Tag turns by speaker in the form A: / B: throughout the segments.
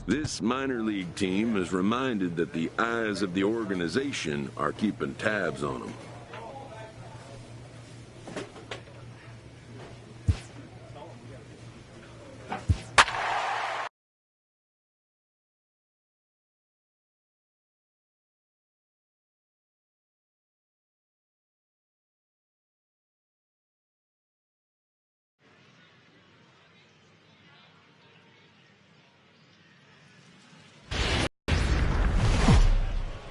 A: This minor league team is reminded that the eyes of the organization are keeping tabs on them.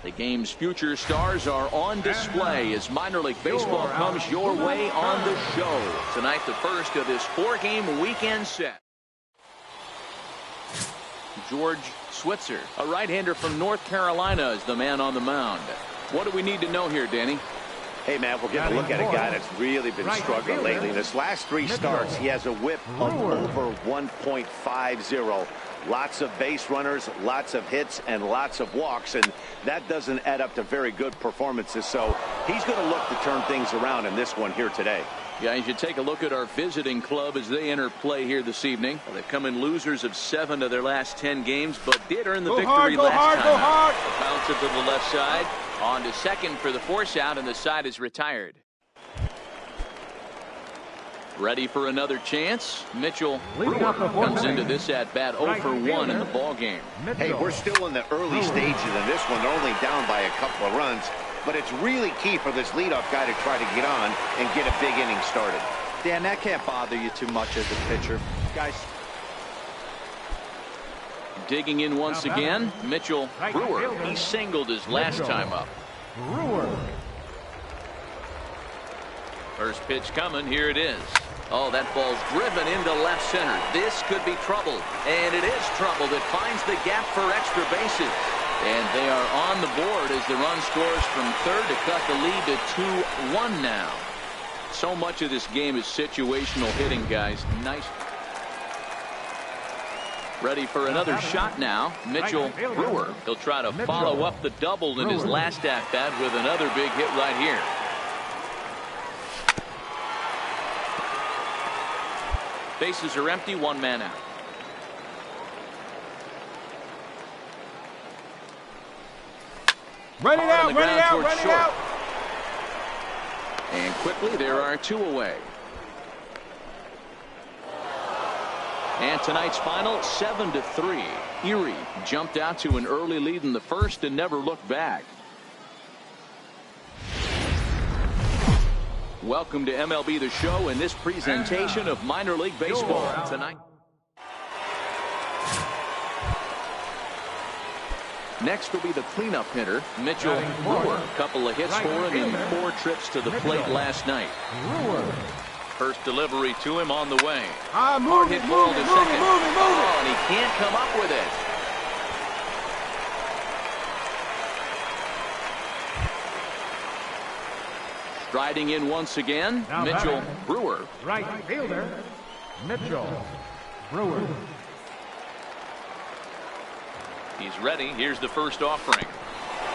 B: The game's future stars are on display as minor league baseball comes your way on the show. Tonight, the first of this 4-game weekend set. George Switzer, a right-hander from North Carolina, is the man on the mound. What do we need to know here, Danny?
C: Hey, man, we're getting a look at a guy that's really been struggling lately. In his last 3 starts, he has a whip of over 1.50. Lots of base runners, lots of hits, and lots of walks, and that doesn't add up to very good performances. So he's going to look to turn things around in this one here today.
B: Yeah, you should take a look at our visiting club as they enter play here this evening. Well, they've come in losers of 7 of their last 10 games, but did earn the victory last time. Bounce it to the left side. On to second for the force out, and the side is retired. Ready for another chance. Mitchell Brewer comes into this at bat 0 for 1 in the ball game.
C: Hey, we're still in the early stages of this one. They're only down by a couple of runs, but it's really key for this leadoff guy to try to get on and get a big inning started.
D: Dan, that can't bother you too much as a pitcher. Guys.
B: Digging in once again, Mitchell Brewer. He singled his last time up.
E: Brewer.
B: First pitch coming. Here it is. Oh, that ball's driven into left center. This could be trouble. And it is trouble that finds the gap for extra bases. And they are on the board as the run scores from third to cut the lead to 2-1 now. So much of this game is situational hitting, guys. Nice. Ready for another shot now. Mitchell Brewer. He'll try to follow up the double in his last at-bat with another big hit right here. Bases are empty, 1 man out.
E: Run it out, run it out, run it out.
B: And quickly, there are 2 away. And tonight's final, 7-3. Erie jumped out to an early lead in the first and never looked back. Welcome to MLB The Show and this presentation of minor league baseball tonight. Next will be the cleanup hitter, Mitchell Brewer. A couple of hits for him in 4 trips to the plate last night. First delivery to him on the way. Hard hit ball to second. Oh, and he can't come up with it. Striding in once again, Mitchell Brewer.
E: Right fielder, Mitchell Brewer.
B: He's ready. Here's the first offering.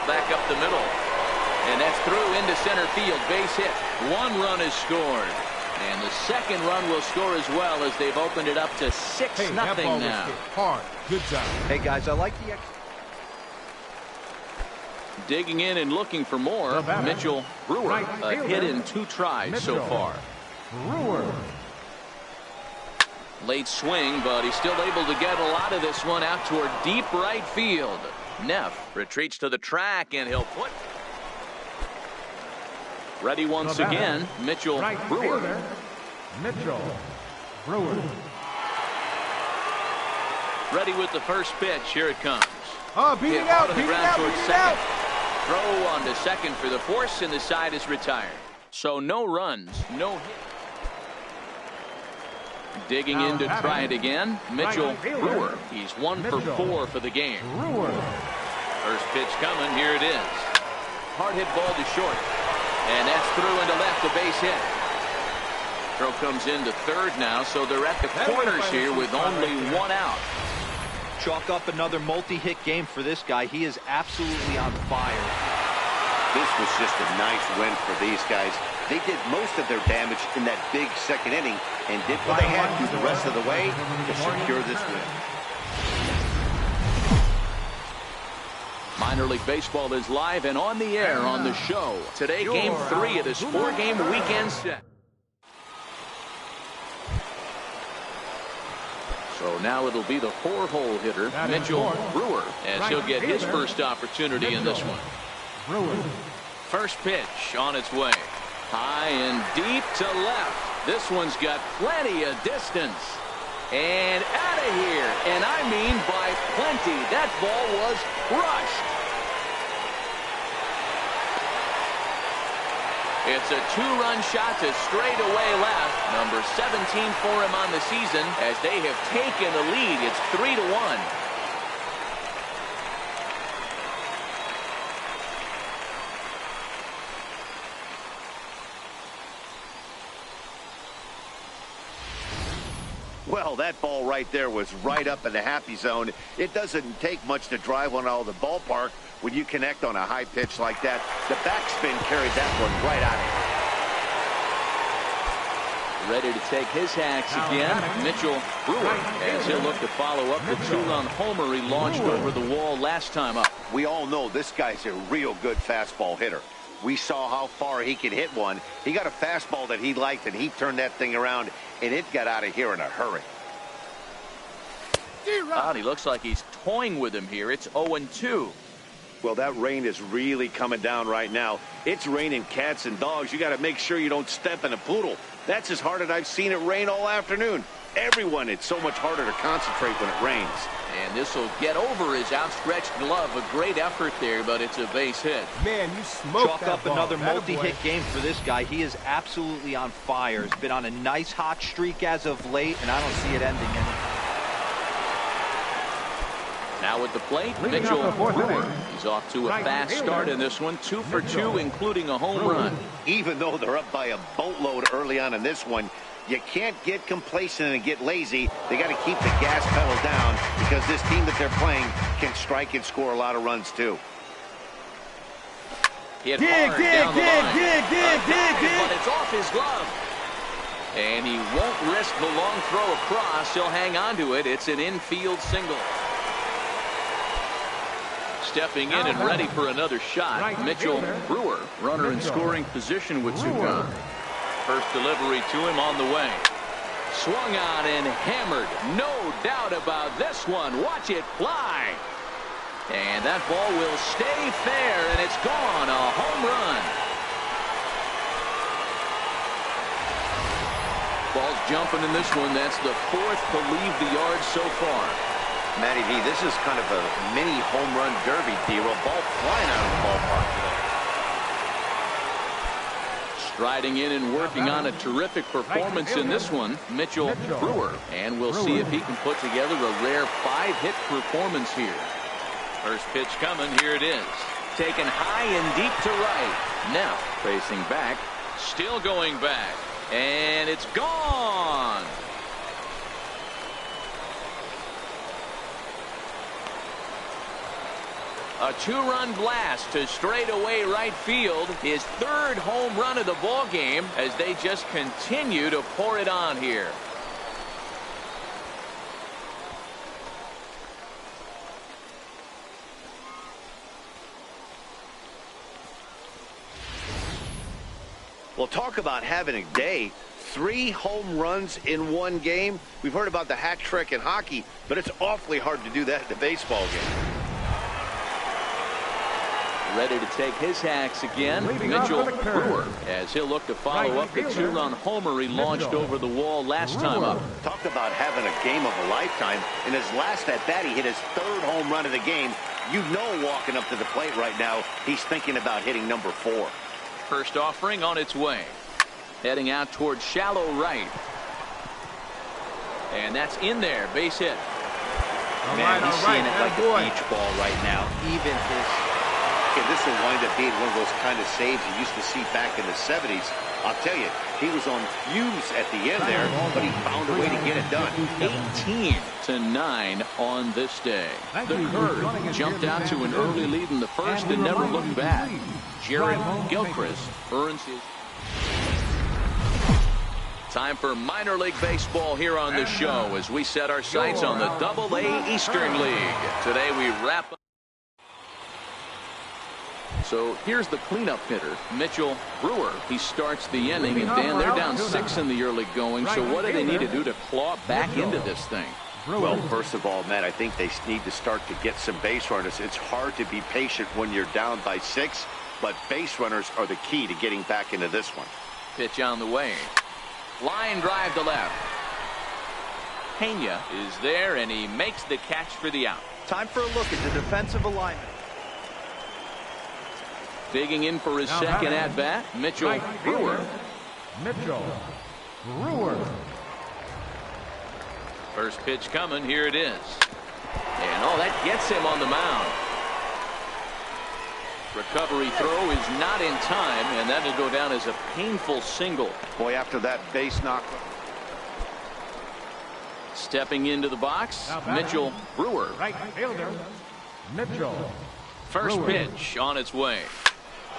B: Back up the middle. And that's through into center field. Base hit. 1 run is scored. And the second run will score as well as they've opened it up to 6-0 now.
E: Hard. Good job.
D: Hey, guys, I like the...
B: Digging in and looking for more, Mitchell Brewer. A hit in 2 tries so far.
E: Brewer.
B: Late swing, but he's still able to get a lot of this one out toward deep right field. Neff retreats to the track, and he'll put... Ready once again, Mitchell Brewer.
E: Mitchell Brewer.
B: Ready with the first pitch. Here it comes.
E: Oh, beat it out, beat it out, beat it out.
B: Throw on to second for the force, and the side is retired. So no runs, no hit. Digging in to try it again, Mitchell Brewer. He's 1 for 4 for the game.
E: Brewer.
B: First pitch coming. Here it is. Hard hit ball to short. And that's through into left, a base hit. Throw comes into third now, so they're at the corners here with only 1 out.
D: Chalk up another multi-hit game for this guy. He is absolutely on fire.
C: This was just a nice win for these guys. They did most of their damage in that big second inning and did what they had to the rest of the way to secure this win.
B: Minor League Baseball is live and on the air on the show. Today, Game 3 of this 4-game weekend set. So now it'll be the 4-hole hitter, Mitchell Brewer, as he'll get his first opportunity in this one. First pitch on its way. High and deep to left. This one's got plenty of distance. And out of here. And I mean by plenty. That ball was crushed. It's a 2-run shot to straightaway left. Number 17 for him on the season as they have taken the lead. It's 3-1.
C: Well, that ball right there was right up in the happy zone. It doesn't take much to drive one out of the ballpark when you connect on a high pitch like that. The backspin carried that one right out of it.
B: Ready to take his hacks again, Mitchell Brewer, as he'll look to follow up the 2-run homer he launched over the wall last time up.
C: We all know this guy's a real good fastball hitter. We saw how far he could hit one. He got a fastball that he liked, and he turned that thing around, and it got out of here in a hurry.
B: He looks like he's toying with him here. It's 0-2.
C: Well, that rain is really coming down right now. It's raining cats and dogs. You got to make sure you don't step in a poodle. That's as hard as I've seen it rain all afternoon. Everyone, it's so much harder to concentrate when it rains.
B: And this will get over his outstretched glove. A great effort there, but it's a base hit.
E: Man, you smoked
D: Chalk
E: that
D: up
E: ball.
D: another multi-hit game for this guy. He is absolutely on fire. He's been on a nice hot streak as of late, and I don't see it ending anytime.
B: Now at the plate, Mitchell Brewer. He's off to a fast start in this one. 2 for 2, including a home run.
C: Even though they're up by a boatload early on in this one, you can't get complacent and get lazy. They got to keep the gas pedal down because this team that they're playing can strike and score a lot of runs too.
B: Hit hard down the line. But it's off his glove. And he won't risk the long throw across. He'll hang on to it. It's an infield single. Stepping in and ready for another shot, Mitchell Brewer, runner in scoring position with 2 gone. First delivery to him on the way. Swung on and hammered. No doubt about this one. Watch it fly. And that ball will stay fair, and it's gone. A home run. Ball's jumping in this one. That's the 4th to leave the yard so far.
C: Matty V, this is kind of a mini home run derby, D-Roll. Ball flying out of the ballpark today.
B: Striding in and working on a terrific performance in this one, Mitchell Brewer. And we'll see if he can put together a rare 5-hit performance here. First pitch coming. Here it is. Taken high and deep to right. Now facing back. Still going back. And it's gone. A 2-run blast to straightaway right field. His 3rd home run of the ball game as they just continue to pour it on here.
C: Well, talk about having a day. 3 home runs in 1 game. We've heard about the hat trick in hockey, but it's awfully hard to do that in a baseball game.
B: Ready to take his hacks again, Mitchell Brewer, as he'll look to follow up the 2-run homer he launched over the wall last time up.
C: Talk about having a game of a lifetime. In his last at-bat, he hit his 3rd home run of the game. You know, walking up to the plate right now, he's thinking about hitting number 4.
B: First offering on its way. Heading out towards shallow right. And that's in there, base hit.
D: Man, he's seeing it like a beach ball right now. Even his...
C: Okay, this will wind up being one of those kind of saves you used to see back in the 70s. I'll tell you, he was on fumes at the end there, but he found a way to get it done.
B: 18-9 on this day. The Curve jumped out to an early lead in the first and never looked back. Jared Gilchrist earns his... Time for minor league baseball here on the show as we set our sights on the Double-A Eastern League. Today we wrap up. So here's the cleanup hitter, Mitchell Brewer. He starts the inning, and Dan, they're down 6 in the early going. So what do they need to do to claw back into this thing?
C: Well, first of all, Matt, I think they need to start to get some base runners. It's hard to be patient when you're down by 6, but base runners are the key to getting back into this one.
B: Pitch on the way. Line drive to left. Pena is there, and he makes the catch for the out.
D: Time for a look at the defensive alignment.
B: Digging in for his second at-bat, Mitchell Brewer.
E: Mitchell Brewer.
B: First pitch coming. Here it is. And, oh, that gets him on the mound. Recovery throw is not in time, and that will go down as a painful single.
C: Boy, after that base knock.
B: Stepping into the box, Mitchell Brewer.
E: Right fielder, Mitchell.
B: First
E: Brewer.
B: pitch on its way.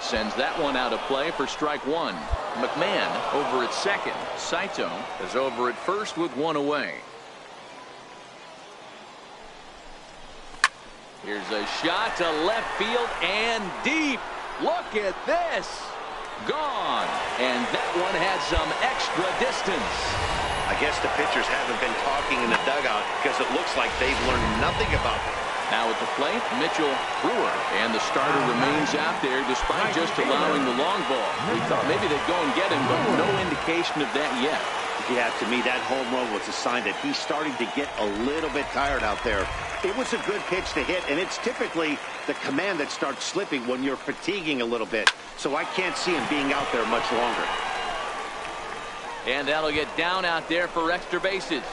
B: Sends that one out of play for strike one. McMahon over at second. Saito is over at first with one away. Here's a shot to left field and deep. Look at this. Gone. And that one had some extra distance.
C: I guess the pitchers haven't been talking in the dugout because it looks like they've learned nothing about it.
B: Now at the plate, Mitchell Brewer. And the starter remains out there despite just allowing the long ball. We thought maybe they'd go and get him, but no indication of that yet.
C: Yeah, to me, that home run was a sign that he's starting to get a little bit tired out there. It was a good pitch to hit, and it's typically the command that starts slipping when you're fatiguing a little bit. So I can't see him being out there much longer.
B: And that'll get down out there for extra bases.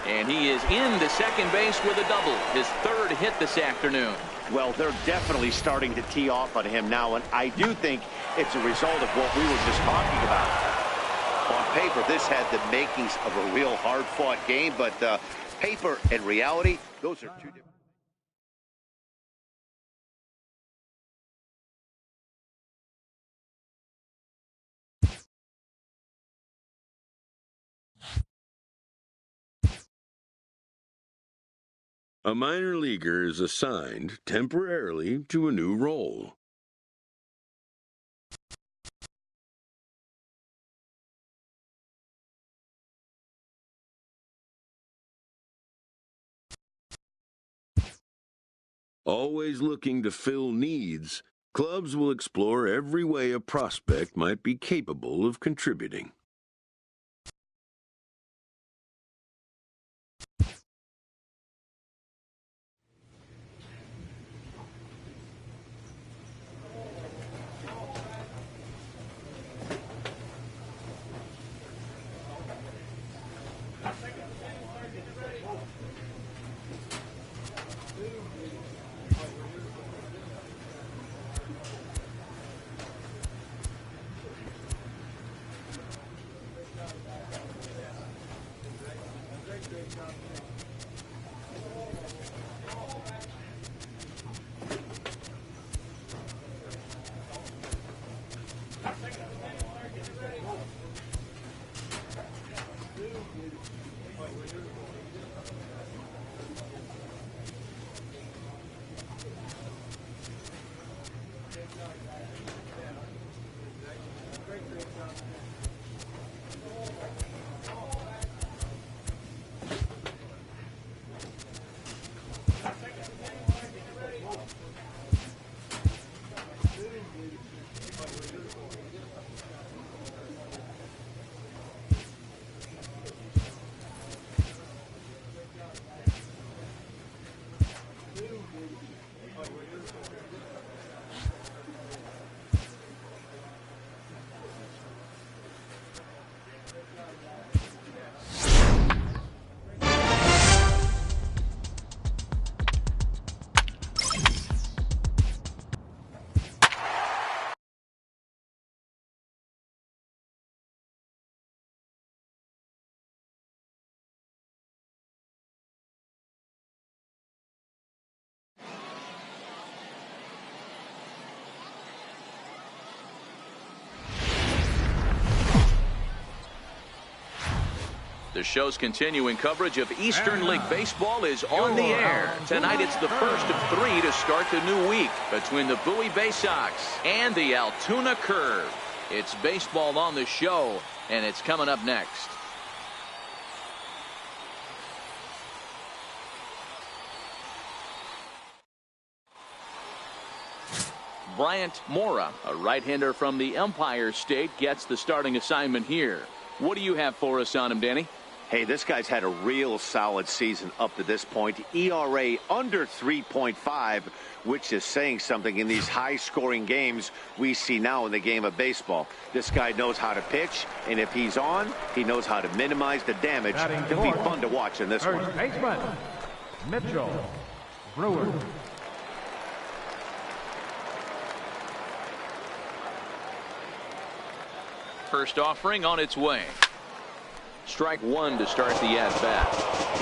B: And he is into second base with a double. His third hit this afternoon.
C: Well, they're definitely starting to tee off on him now, and I do think it's a result of what we were just talking about. On paper, this had the makings of a real hard-fought game, but paper and reality, those are two different.
A: A minor leaguer is assigned temporarily to a new role. Always looking to fill needs, clubs will explore every way a prospect might be capable of contributing.
B: The show's continuing coverage of Eastern League Baseball is on the air. Tonight it's the first of 3 to start the new week between the Bowie Bay Sox and the Altoona Curve. It's baseball on the show, and it's coming up next. Bryant Mora, a right-hander from the Empire State, gets the starting assignment here. What do you have for us on him, Danny?
C: Hey, this guy's had a real solid season up to this point. ERA under 3.5, which is saying something in these high-scoring games we see now in the game of baseball. This guy knows how to pitch, and if he's on, he knows how to minimize the damage. It'll be fun to watch in this one.
E: First baseman, Mitchell, Brewer.
B: First offering on its way. Strike one to start the at-bat.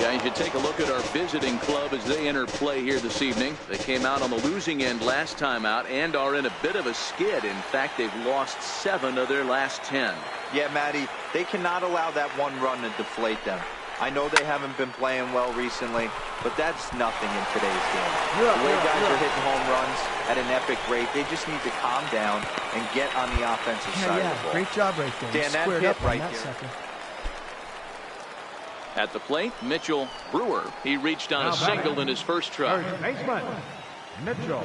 B: Guys, you take a look at our visiting club as they enter play here this evening. They came out on the losing end last time out and are in a bit of a skid. In fact, they've lost 7 of their last 10.
D: Yeah, Matty, they cannot allow that one run to deflate them. I know they haven't been playing well recently, but that's nothing in today's game. The way guys are hitting home runs at an epic rate, they just need to calm down and get on the offensive side of the ball.
F: Great job right there.
D: Dan, that
F: Squared
D: hit
F: up
D: right
F: that
D: there.
F: second.
B: At the plate, Mitchell Brewer. He reached on a single in his first try.
E: First baseman, Mitchell.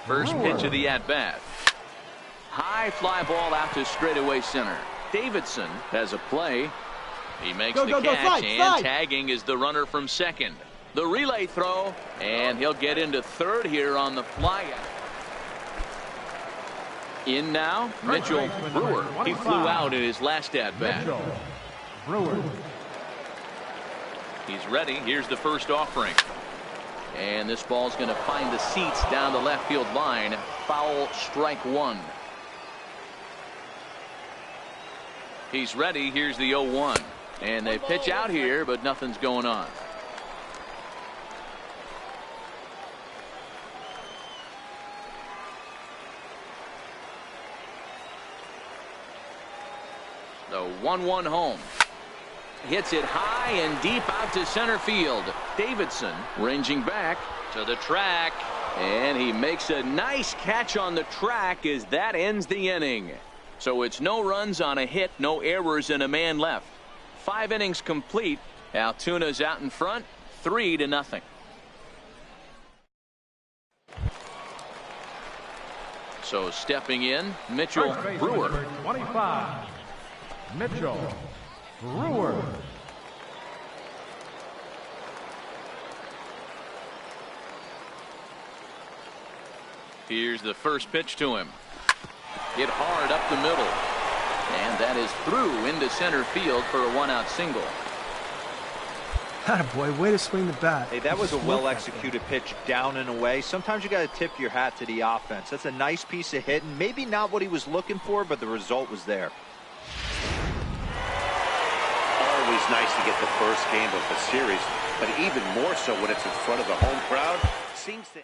B: First
E: Brewer.
B: pitch of the at-bat. High fly ball out to straightaway center. Davidson has a play. He makes the catch, and tagging is the runner from second. The relay throw, and he'll get into third here on the fly. In now, Mitchell Brewer. He flew out in his last at-bat.
E: Mitchell, Brewer.
B: He's ready. Here's the first offering. And this ball's going to find the seats down the left field line. Foul, strike one. He's ready. Here's the 0-1. And they pitch out here, but nothing's going on. The 1-1 home. Hits it high and deep out to center field. Davidson ranging back to the track. And he makes a nice catch on the track as that ends the inning. So it's no runs on a hit, no errors, and a man left. 5 innings complete. Altoona's out in front, 3-0. So stepping in, Mitchell
E: First baseman,
B: Brewer.
E: number 25, Mitchell, Brewer.
B: Here's the first pitch to him. Hit hard up the middle. And that is through into center field for a 1-out single.
F: Attaboy, way to swing the bat.
D: Hey, that was a well-executed pitch down and away. Sometimes you got to tip your hat to the offense. That's a nice piece of hitting. Maybe not what he was looking for, but the result was there.
C: Always nice to get the first game of the series, but even more so when it's in front of the home crowd. Seems to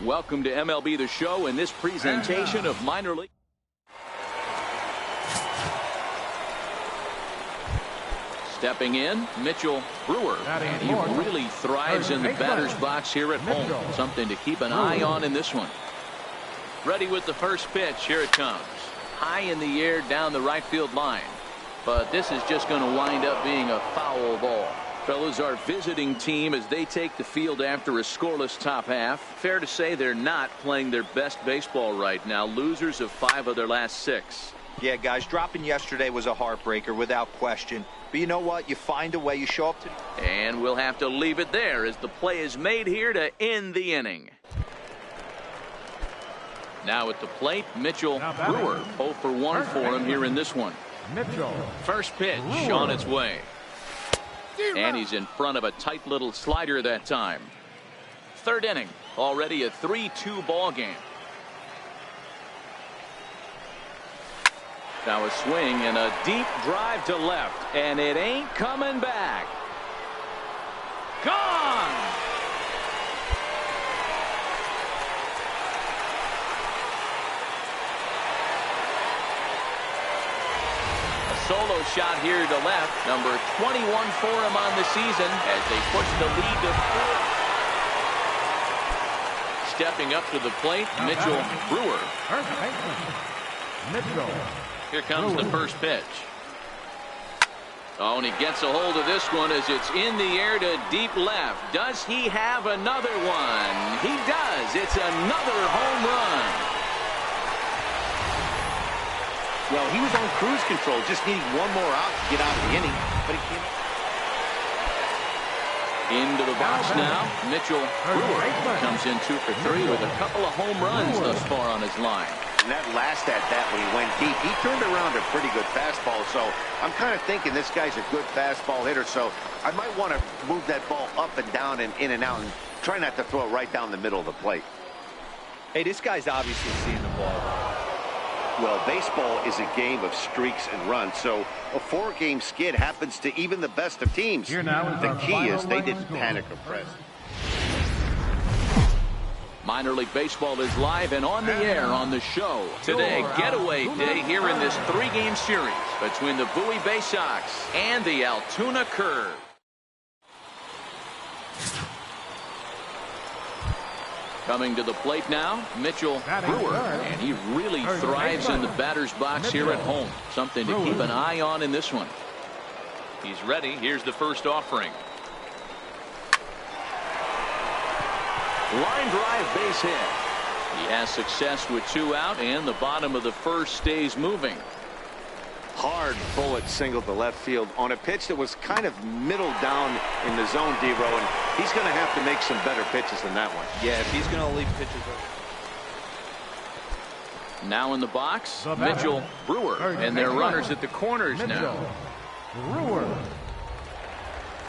B: Welcome to MLB The Show in this presentation of minor league. Stepping in, Mitchell Brewer. And he really thrives in the batter's box here at home. Something to keep an eye on in this one. Ready with the first pitch. Here it comes. High in the air down the right field line. But this is just going to wind up being a foul ball. Fellas, our visiting team as they take the field after a scoreless top half. Fair to say they're not playing their best baseball right now. Losers of 5 of their last 6.
D: Yeah, guys, dropping yesterday was a heartbreaker without question. But you know what? You find a way. You show up to.
B: And we'll have to leave it there as the play is made here to end the inning. Now at the plate, Mitchell Brewer. 0 for 1 for him here in this one.
E: Mitchell.
B: First pitch on its way. And he's in front of a tight little slider that time. Third inning, already a 3-2 ball game. Now a swing and a deep drive to left, and it ain't coming back. Gone. Solo shot here to left, number 21 for him on the season as they push the lead to 4. Stepping up to the plate, Mitchell Brewer.
E: Mitchell.
B: Here comes the first pitch. Oh, and he gets a hold of this one as it's in the air to deep left. Does he have another one? He does. It's another home run.
C: Well, he was on cruise control, just needing one more out to get out of the inning, but he can't.
B: Into the box now, Mitchell Brewer comes in 2 for 3 with a couple of home runs thus far on his line.
C: And that last at-bat when he went deep, he turned around a pretty good fastball, so I'm kind of thinking this guy's a good fastball hitter, so I might want to move that ball up and down and in and out and try not to throw it right down the middle of the plate.
D: Hey, this guy's obviously seeing the ball.
C: Well, baseball is a game of streaks and runs, so a 4-game skid happens to even the best of teams. The key is they didn't panic or press.
B: Minor League Baseball is live and on the air on the show. Today, getaway day here in this 3-game series between the Bowie Bay Sox and the Altoona Curve. Coming to the plate now, Mitchell Brewer, and he really thrives in the batter's box here at home. Something to keep an eye on in this one. He's ready. Here's the first offering. Line drive, base hit. He has success with 2 out, and the bottom of the first stays moving.
C: Hard bullet single to left field on a pitch that was kind of middle down in the zone, D-Row, and he's going to have to make some better pitches than that one.
D: Yeah, if he's going to leave pitches over.
B: Now in the box, Mitchell Brewer, and their runners at the corners now.
E: Brewer.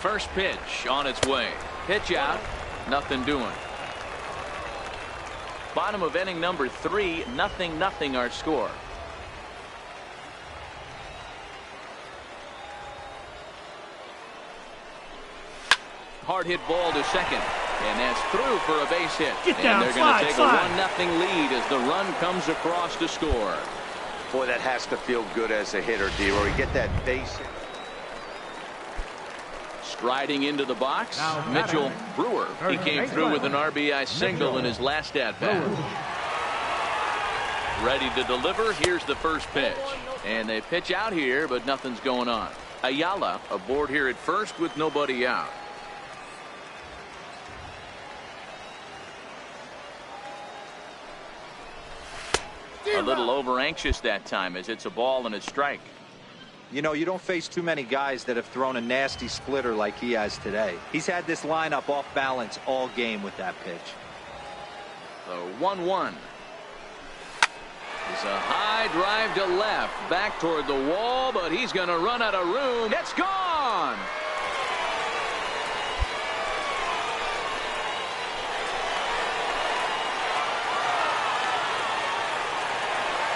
B: First pitch on its way. Pitch out, nothing doing. Bottom of inning number 3, 0-0 our score. Hard hit ball to second, and that's through for a base hit. And they're going to take a 1-0 lead as the run comes across to score.
C: Boy, that has to feel good as a hitter, D-Row. You get that base hit.
B: Striding into the box, Mitchell Brewer. He came through with an RBI single in his last at-bat. Ready to deliver. Here's the first pitch. And they pitch out here, but nothing's going on. Ayala aboard here at first with nobody out. A little over anxious that time as it's a ball and a strike.
D: You know, you don't face too many guys that have thrown a nasty splitter like he has today. He's had this lineup off balance all game with that pitch.
B: The 1-1. It's a high drive to left, back toward the wall, but he's going to run out of room. It's gone.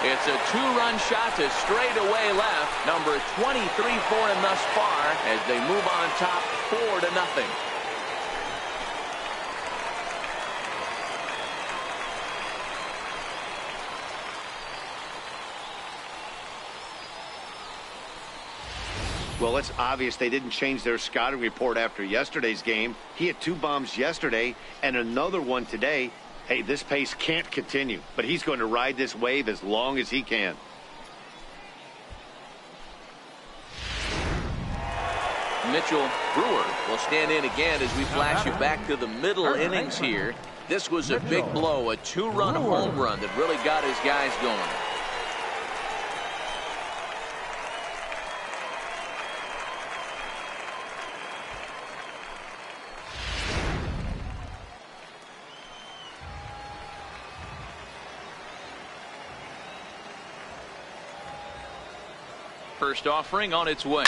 B: It's a two-run shot to straightaway left. Number 23 for him thus far as they move on top 4-0.
C: Well, it's obvious they didn't change their scouting report after yesterday's game. He had 2 bombs yesterday and another one today. Hey, this pace can't continue, but he's going to ride this wave as long as he can.
B: Mitchell Brewer will stand in again as we flash you back to the middle innings here. This was a big blow, a 2-run home run that really got his guys going. First offering on its way.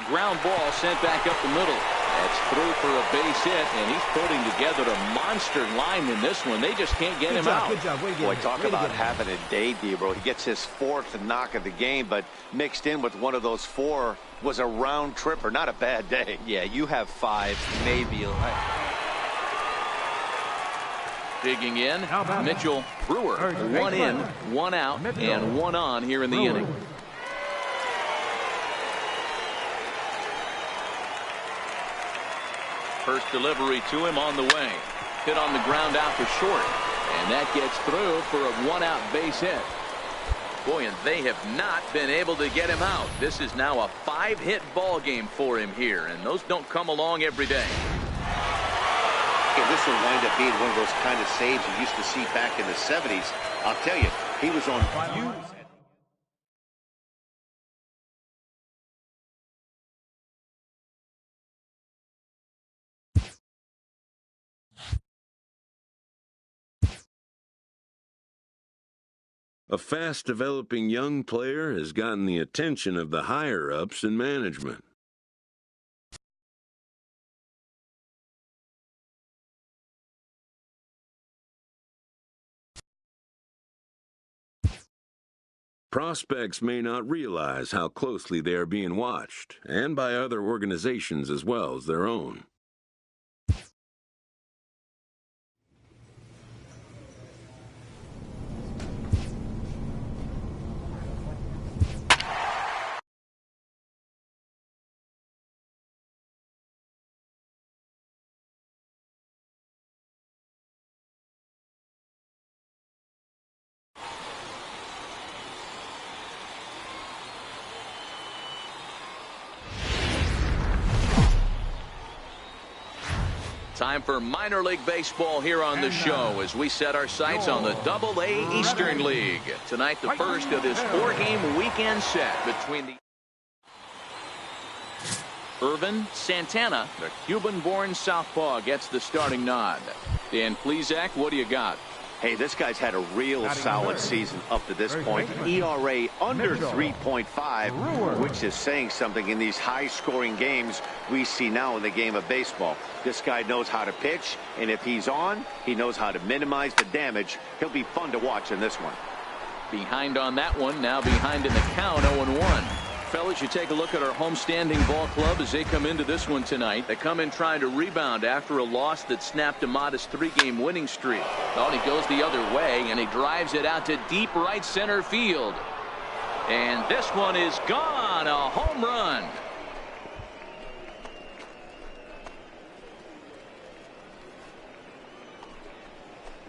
B: Ground ball sent back up the middle. That's through for a base hit, and he's putting together a monster line in this one. They just can't get him out.
F: Good job.
C: Boy, talk about having a day, Debro. He gets his 4th knock of the game, but mixed in with one of those 4 was a round tripper. Not a bad day.
D: Yeah, you have 5, maybe.
B: Digging in, Mitchell Brewer. 1 in, 1 out, and 1 on here in the inning. First delivery to him on the way. Hit on the ground out for short. And that gets through for a 1-out base hit. Boy, and they have not been able to get him out. This is now a 5-hit ball game for him here, and those don't come along every day.
C: Okay, this will wind up being one of those kind of saves you used to see back in the 70s. I'll tell you, he was on views.
A: A fast-developing young player has gotten the attention of the higher-ups in management. Prospects may not realize how closely they are being watched, and by other organizations as well as their own.
B: Time for minor league baseball here on the show as we set our sights on the Double-A Eastern League. Tonight, the first of this 4-game weekend set between the Irvin Santana, the Cuban-born southpaw, gets the starting nod. Dan Plesac, what do you got?
C: Hey, this guy's had a real solid season up to this point. ERA under 3.5, which is saying something in these high-scoring games we see now in the game of baseball. This guy knows how to pitch, and if he's on, he knows how to minimize the damage. He'll be fun to watch in this one.
B: Behind on that one, now behind in the count, 0-1. Fellas, you take a look at our homestanding ball club as they come into this one tonight. They come in trying to rebound after a loss that snapped a modest 3-game winning streak. Thought he goes the other way, and he drives it out to deep right center field. And this one is gone, a home run.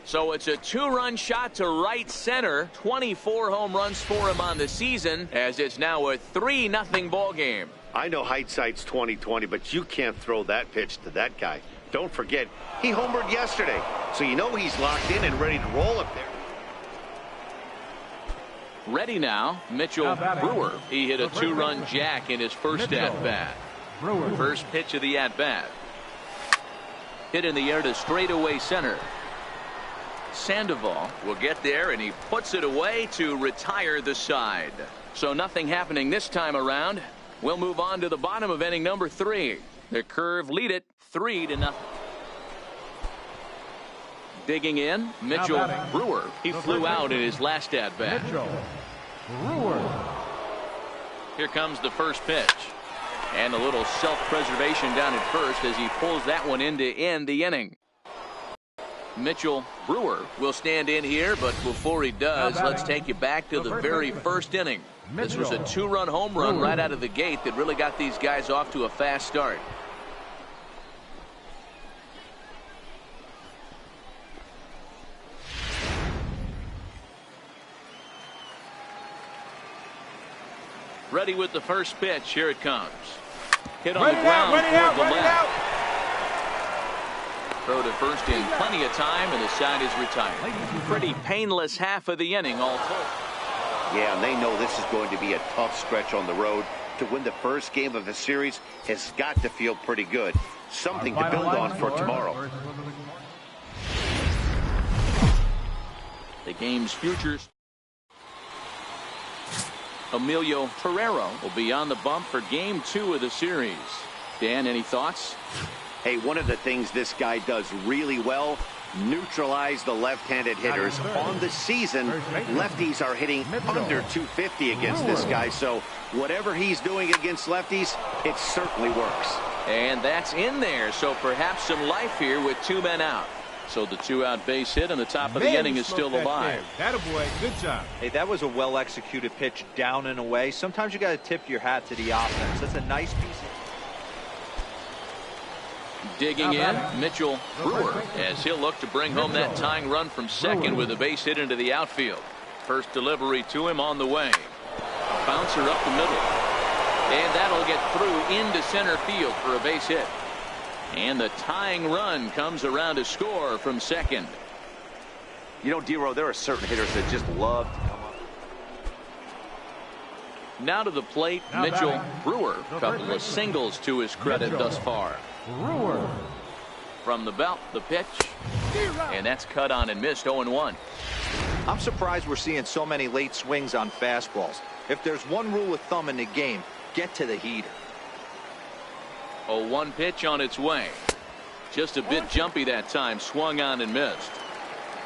B: So it's a 2-run shot to right center. 24 home runs for him on the season, as it's now a 3-0 ball game.
C: I know hindsight's 20/20, but you can't throw that pitch to that guy. Don't forget, he homered yesterday, so you know he's locked in and ready to roll up there.
B: Ready now, Mitchell Brewer. He hit a 2-run jack in his first at-bat. First pitch of the at-bat. Hit in the air to straightaway center. Sandoval will get there, and he puts it away to retire the side. So nothing happening this time around. We'll move on to the bottom of inning number 3. The Curve lead it 3-0. Digging in, Mitchell Brewer. He flew out in his last at-bat. Here comes the first pitch. And a little self-preservation down at first as he pulls that one in to end the inning. Mitchell Brewer will stand in here, but before he does, let's take you back to the very first inning. This was a 2-run home run right out of the gate that really got these guys off to a fast start. Ready with the first pitch. Here it comes. Hit on the ground toward the left. Throw to first in plenty of time, and the side is retired. Pretty painless half of the inning all told.
C: Yeah, and they know this is going to be a tough stretch on the road. To win the first game of the series has got to feel pretty good. Something to build on for tomorrow.
B: The game's futures. Emilio Ferrero will be on the bump for game 2 of the series. Dan, any thoughts?
C: Hey, one of the things this guy does really well, neutralize the left-handed hitters. On the season, lefties are hitting under 250 against this guy, so whatever he's doing against lefties, it certainly works.
B: And that's in there, so perhaps some life here with 2 men out. So the 2-out base hit, and the top of the inning is still alive.
E: Attaboy, good job.
D: Hey, that was a well-executed pitch down and away. Sometimes you got to tip your hat to the offense. That's a nice piece of...
B: Digging in, Mitchell Brewer, as he'll look to bring home that tying run from second with a base hit into the outfield. First delivery to him on the way. A bouncer up the middle. And that'll get through into center field for a base hit. And the tying run comes around to score from second.
C: You know, D-Row, there are certain hitters that just love to come up.
B: Now to the plate, Mitchell Brewer. A couple of singles to his credit thus far.
E: Brewer.
B: From the belt, the pitch. And that's cut on and missed. 0-1.
D: I'm surprised we're seeing so many late swings on fastballs. If there's one rule of thumb in the game, get to the heater.
B: 0-1 pitch on its way. Just a bit jumpy that time. Swung on and missed.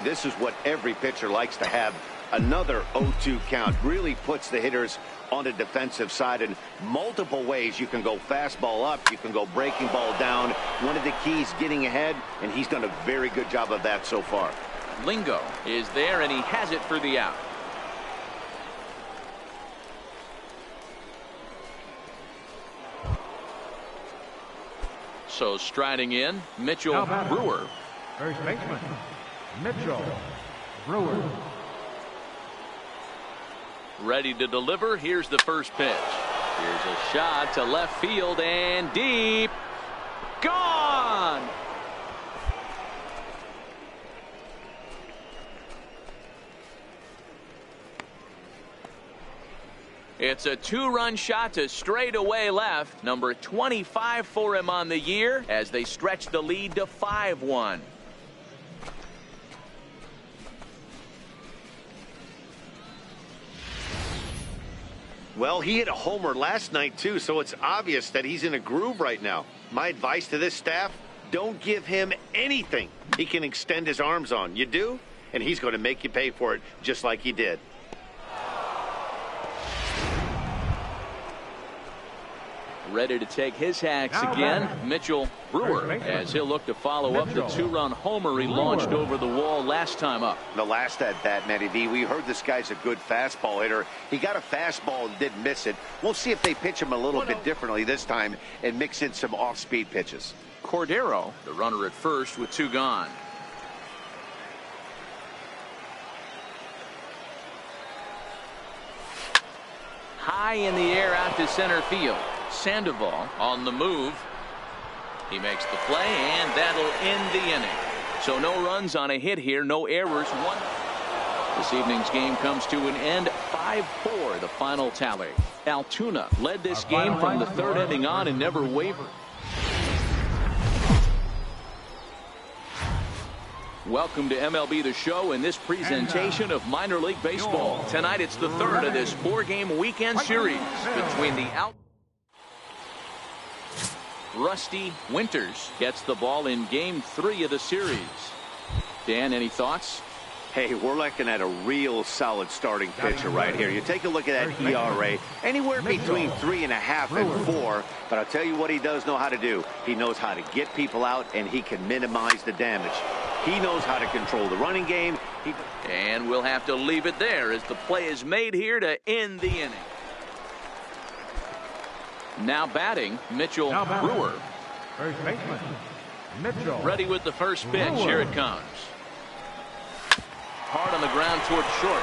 C: This is what every pitcher likes to have. Another 0-2 count really puts the hitters on the defensive side in multiple ways. You can go fastball up, you can go breaking ball down. One of the keys, getting ahead, and he's done a very good job of that so far.
B: Lingo is there, and he has it for the out. So striding in, Mitchell Brewer.
E: First baseman, Mitchell Brewer.
B: Ready to deliver. Here's the first pitch. Here's a shot to left field and deep. Gone! It's a 2-run shot to straightaway left. Number 25 for him on the year as they stretch the lead to 5-1.
C: Well, he hit a homer last night, too, so it's obvious that he's in a groove right now. My advice to this staff, don't give him anything he can extend his arms on. You do, and he's going to make you pay for it just like he did.
B: Ready to take his hacks again, Mitchell Brewer, as he'll look to follow up the 2-run homer he launched over the wall last time up.
C: The last at bat, Matty V, we heard this guy's a good fastball hitter. He got a fastball and didn't miss it. We'll see if they pitch him a little bit differently this time and mix in some off-speed pitches.
B: Cordero, the runner at first with 2 gone. High in the air out to center field. Sandoval on the move. He makes the play, and that'll end the inning. So no runs on a hit here, no errors. This evening's game comes to an end. 5-4 the final tally. Altoona led this game from the third inning on and never wavered. Welcome to MLB The Show in this presentation of minor league baseball. Tonight it's the third of this 4-game weekend series between the Rusty Winters gets the ball in game 3 of the series. Dan, any thoughts?
C: Hey, we're looking at a real solid starting pitcher right here. You take a look at that ERA, anywhere between 3.5 and 4. But I'll tell you what he does know how to do. He knows how to get people out, and he can minimize the damage. He knows how to control the running game.
B: And we'll have to leave it there as the play is made here to end the inning. Now batting, Mitchell Brewer.
E: First baseman, Mitchell.
B: Ready with the first pitch.
E: Brewer.
B: Here it comes. Hard on the ground toward short.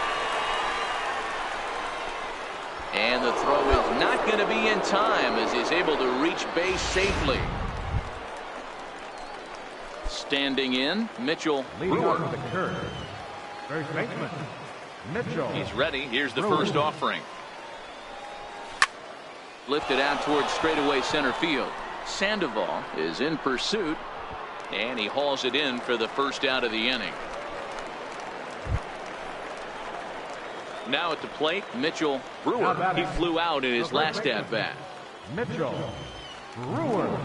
B: And the throw is not going to be in time as he's able to reach base safely. Standing in, Mitchell Brewer.
E: The curve. First baseman, Mitchell.
B: He's ready. Here's the first offering. Lifted out towards straightaway center field. Sandoval is in pursuit, and he hauls it in for the first out of the inning. Now at the plate, Mitchell Brewer. He flew out in his last at-bat.
E: Mitchell Brewer.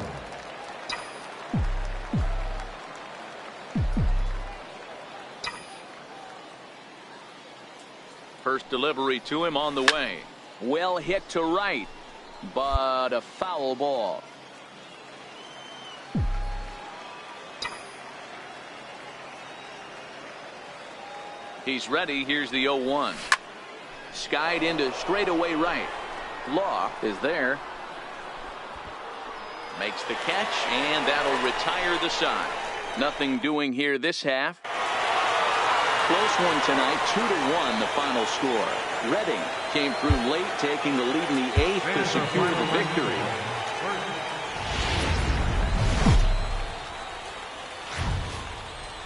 B: First delivery to him on the way. Well hit to right, but a foul ball. He's ready. Here's the 0-1. Skied into straightaway right. Law is there. Makes the catch, and that'll retire the side. Nothing doing here this half. Close one tonight, 2-1 the final score. Redding came through late, taking the lead in the 8th to secure the victory.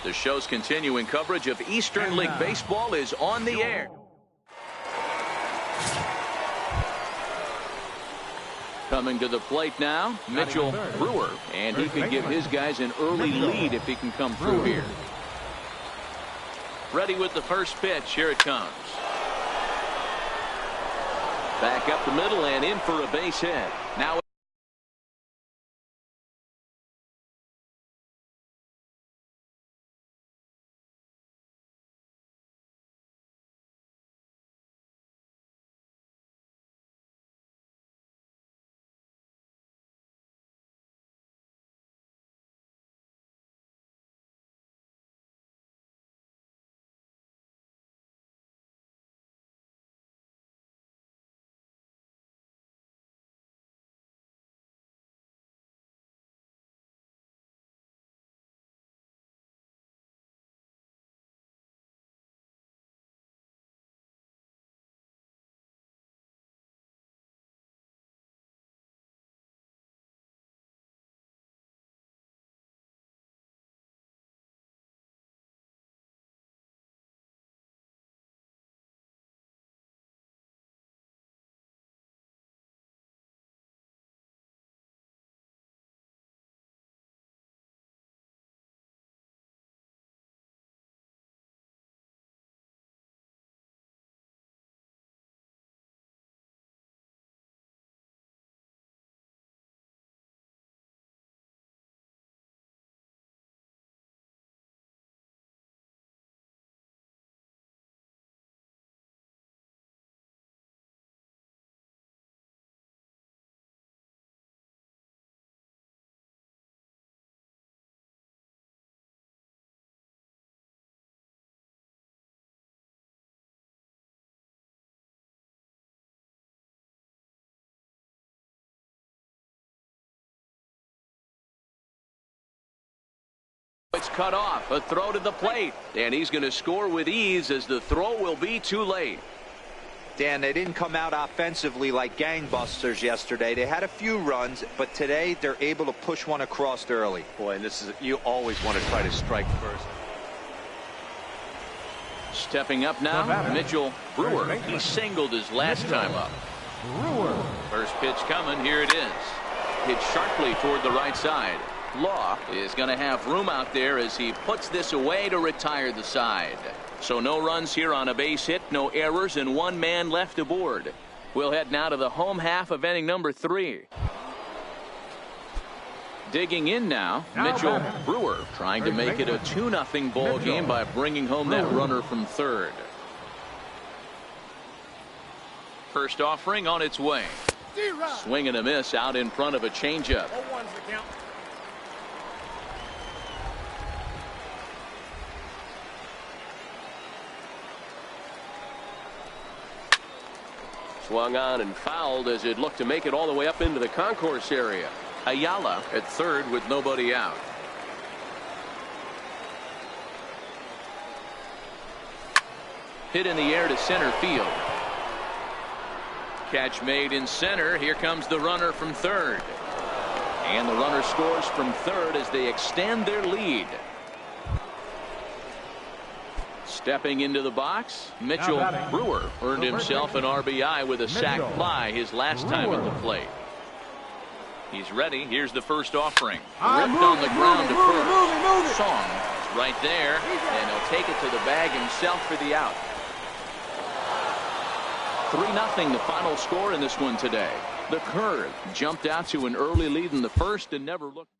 B: The show's continuing coverage of Eastern League Baseball is on the air. Coming to the plate now, Mitchell Brewer, and he could give his guys an early lead if he can come through here. Ready with the first pitch. Here it comes. Back up the middle and in for a base hit. Now it's cut off. A throw to the plate, and he's going to score with ease as the throw will be too late.
D: Dan, they didn't come out offensively like gangbusters yesterday. They had a few runs, but today they're able to push one across early.
C: Boy, and this is, you always want to try to strike first.
B: Stepping up now, Mitchell Brewer. He singled his last time up. First pitch coming. Here it is. Hit sharply toward the right side. Law is going to have room out there as he puts this away to retire the side. So no runs here on a base hit, no errors, and one man left aboard. We'll head now to the home half of inning number 3. Digging in now, Mitchell Brewer trying to make it a 2-0 ball game by bringing home that runner from third. First offering on its way. Swing and a miss out in front of a changeup. Swung on and fouled as it looked to make it all the way up into the concourse area. Ayala at third with nobody out. Hit in the air to center field. Catch made in center. Here comes the runner from third. And the runner scores from third as they extend their lead. Stepping into the box, Mitchell Brewer earned himself an RBI with a sac fly his last time at the plate. He's ready. Here's the first offering. Ripped on the ground to first. Song is right there, and he'll take it to the bag himself for the out. 3-0 the final score in this one today. The Curve jumped out to an early lead in the first and never looked